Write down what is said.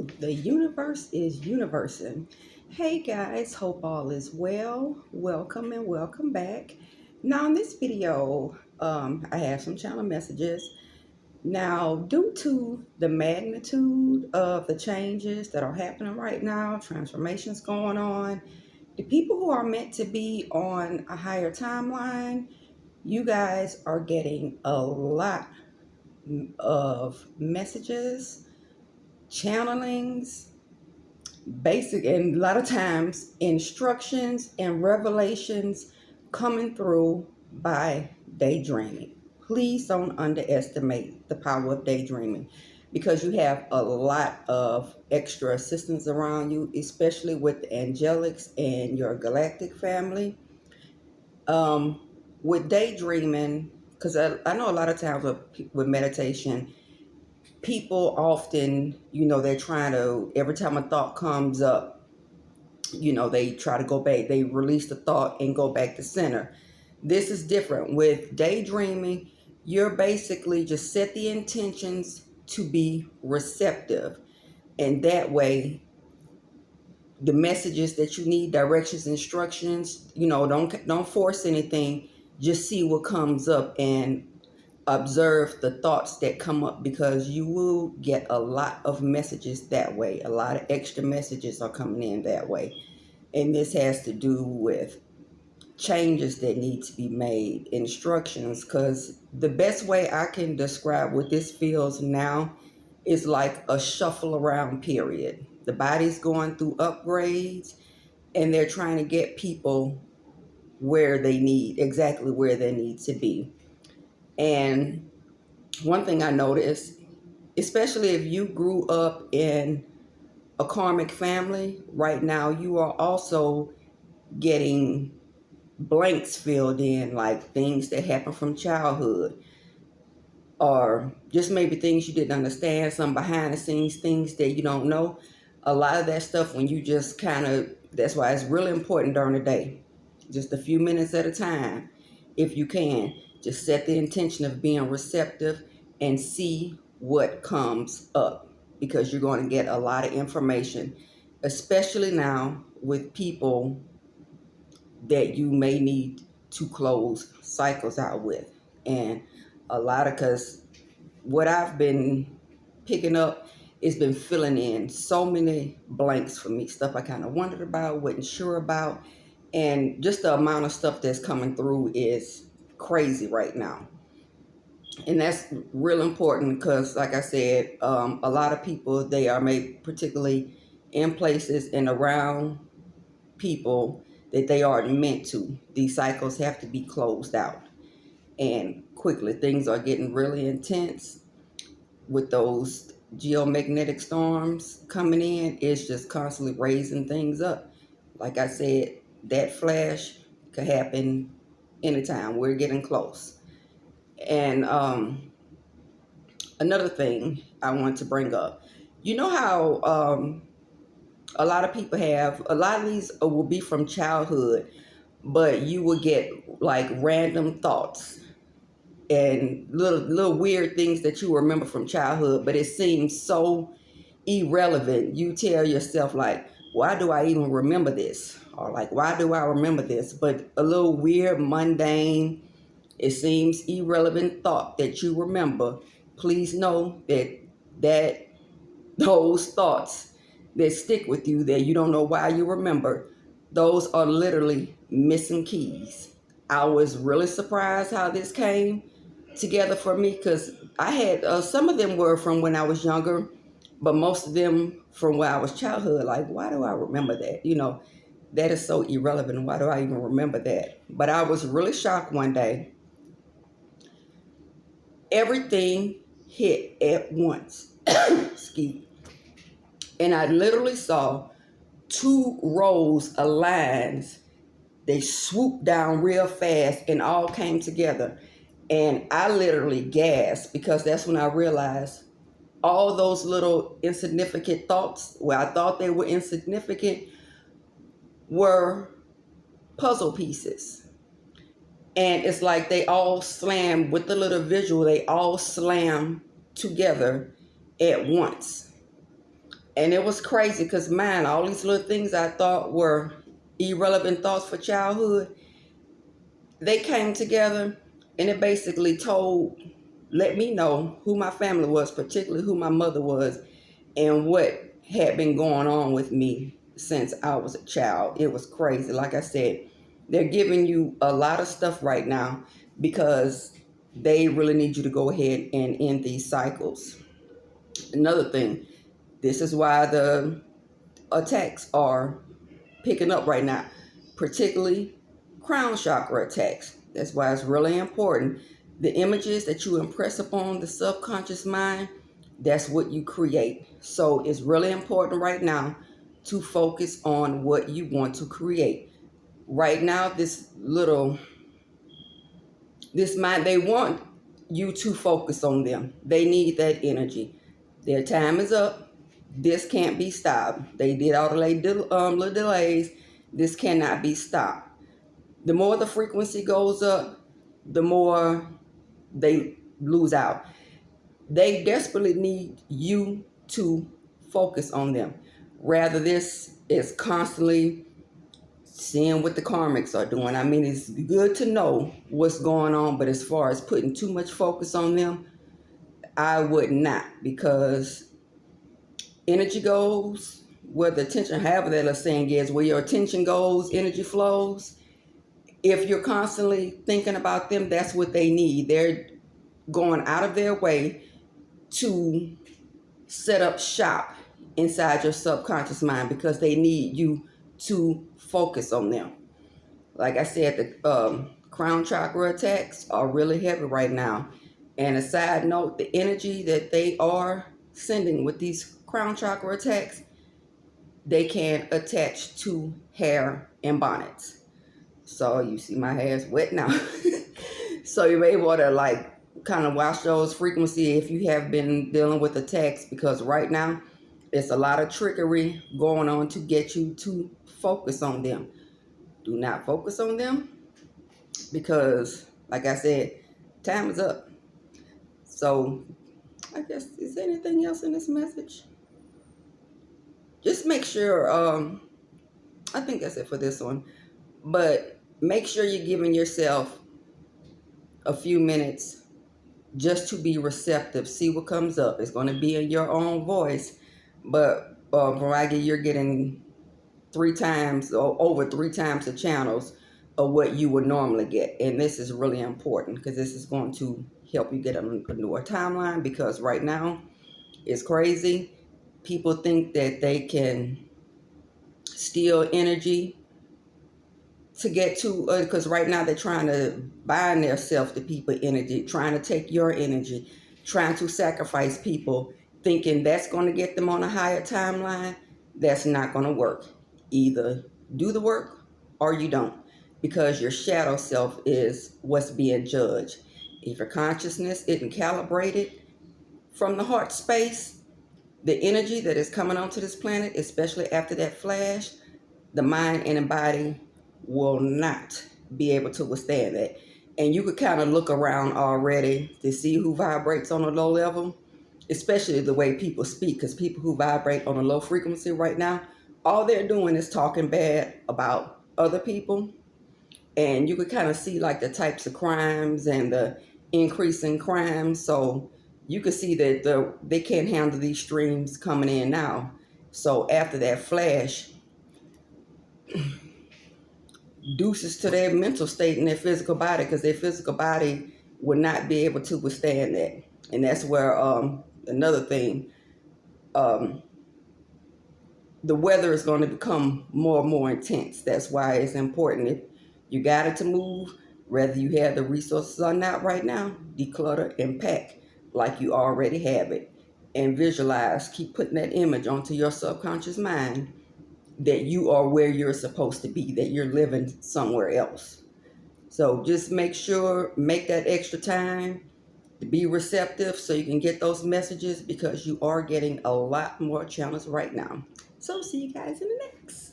The universe is universing. Hey guys, hope all is well. Welcome and welcome back. Now, in this video, I have some channel messages. Now, due to the magnitude of the changes that are happening right now, transformations going on, the people who are meant to be on a higher timeline, you guys are getting a lot of messages, channelings, basic, and a lot of times instructions and revelations coming through by daydreaming. Please don't underestimate the power of daydreaming because you have a lot of extra assistants around you, especially with the angelics and your galactic family. Um, with daydreaming, because I know a lot of times with meditation, people often, they're trying to, every time a thought comes up, they try to go back, they release the thought and go back to center. This is different. With daydreaming, you're basically just set the intentions to be receptive. And that way, the messages that you need, directions, instructions, don't force anything. Just see what comes up and observe the thoughts that come up, because you will get a lot of messages that way. A lot of extra messages are coming in that way. And this has to do with changes that need to be made, instructions, because the best way I can describe what this feels now is like a shuffle around period. The body's going through upgrades and they're trying to get people exactly where they need to be. And one thing I noticed, especially if you grew up in a karmic family, right now you are also getting blanks filled in, like things that happen from childhood, or just maybe things you didn't understand, some behind the scenes things that you don't know. A lot of that stuff, when you just that's why it's really important during the day, just a few minutes at a time, if you can, just set the intention of being receptive and see what comes up, because you're going to get a lot of information, especially now with people that you may need to close cycles out with. And a lot of, because what I've been picking up has been filling in so many blanks for me, stuff I kind of wondered about, wasn't sure about. And just the amount of stuff that's coming through is crazy right now. And that's real important because, like I said, a lot of people, they are made, particularly in places and around people that they aren't meant to. These cycles have to be closed out. And quickly, things are getting really intense with those geomagnetic storms coming in. It's just constantly raising things up. Like I said, that flash could happen anytime. We're getting close. And another thing I want to bring up, you know how a lot of people have, a lot of these will be from childhood, but you will get like random thoughts and little weird things that you remember from childhood, but it seems so irrelevant. You tell yourself, like, why do I even remember this? Or like, why do I remember this? But a little weird, mundane, it seems irrelevant thought that you remember. Please know that those thoughts that stick with you, that you don't know why you remember, those are literally missing keys. I was really surprised how this came together for me, because I had some of them were from when I was younger, but most of them from when I was childhood. Like, why do I remember that? That is so irrelevant. Why do I even remember that? But I was really shocked one day. Everything hit at once. Excuse me. And I literally saw two rows of lines. They swooped down real fast and all came together. And I literally gasped, because that's when I realized all those little insignificant thoughts, where I thought they were insignificant, were puzzle pieces. And it's like they all slam, with the little visual, they all slam together at once. And it was crazy because, man, all these little things I thought were irrelevant thoughts for childhood, they came together, and it basically let me know who my family was, particularly who my mother was, and what had been going on with me since I was a child. It was crazy. Like I said, they're giving you a lot of stuff right now because they really need you to go ahead and end these cycles. Another thing, this is why the attacks are picking up right now, particularly crown chakra attacks. That's why it's really important. The images that you impress upon the subconscious mind, that's what you create. So it's really important right now to focus on what you want to create. Right now, this mind, they want you to focus on them. They need that energy. Their time is up. This can't be stopped. They did all the little delays. This cannot be stopped. The more the frequency goes up, the more they lose out. They desperately need you to focus on them. Rather, this is constantly seeing what the karmics are doing. I mean, it's good to know what's going on, but as far as putting too much focus on them, I would not, because energy goes where the attention, however that saying is, where your attention goes, energy flows. If you're constantly thinking about them, that's what they need. They're going out of their way to set up shop inside your subconscious mind because they need you to focus on them. Like I said, the crown chakra attacks are really heavy right now. And a side note, the energy that they are sending with these crown chakra attacks, they can attach to hair and bonnets. So you see my hair's wet now. So you may want to like kind of watch those frequency if you have been dealing with attacks, because right now it's a lot of trickery going on to get you to focus on them. Do not focus on them because, like I said, time is up. So I guess, is there anything else in this message? Just make sure, I think that's it for this one. But make sure you're giving yourself a few minutes just to be receptive. See what comes up. It's going to be in your own voice. But Varagi, you're getting 3 times or over 3 times the channels of what you would normally get. And this is really important because this is going to help you get a newer timeline, because right now it's crazy. People think that they can steal energy to get to, because right now they're trying to bind themselves to people energy, trying to take your energy, trying to sacrifice people, thinking that's going to get them on a higher timeline. That's not going to work. Either do the work or you don't, because your shadow self is what's being judged. If your consciousness isn't calibrated from the heart space, the energy that is coming onto this planet, especially after that flash, the mind and the body will not be able to withstand that. And you could kind of look around already to see who vibrates on a low level, especially the way people speak, because people who vibrate on a low frequency right now, all they're doing is talking bad about other people. And you could kind of see like the types of crimes and the increase in crime. So you could see that they can't handle these streams coming in now. So after that flash, deuces to their mental state and their physical body, because their physical body would not be able to withstand that. And that's where another thing, the weather is going to become more and more intense. That's why it's important. If you got it to move, whether you have the resources or not right now, declutter and pack like you already have it. And visualize, keep putting that image onto your subconscious mind that you are where you're supposed to be, that you're living somewhere else. So just make that extra time to be receptive so you can get those messages, because you are getting a lot more channels right now. So see you guys in the next.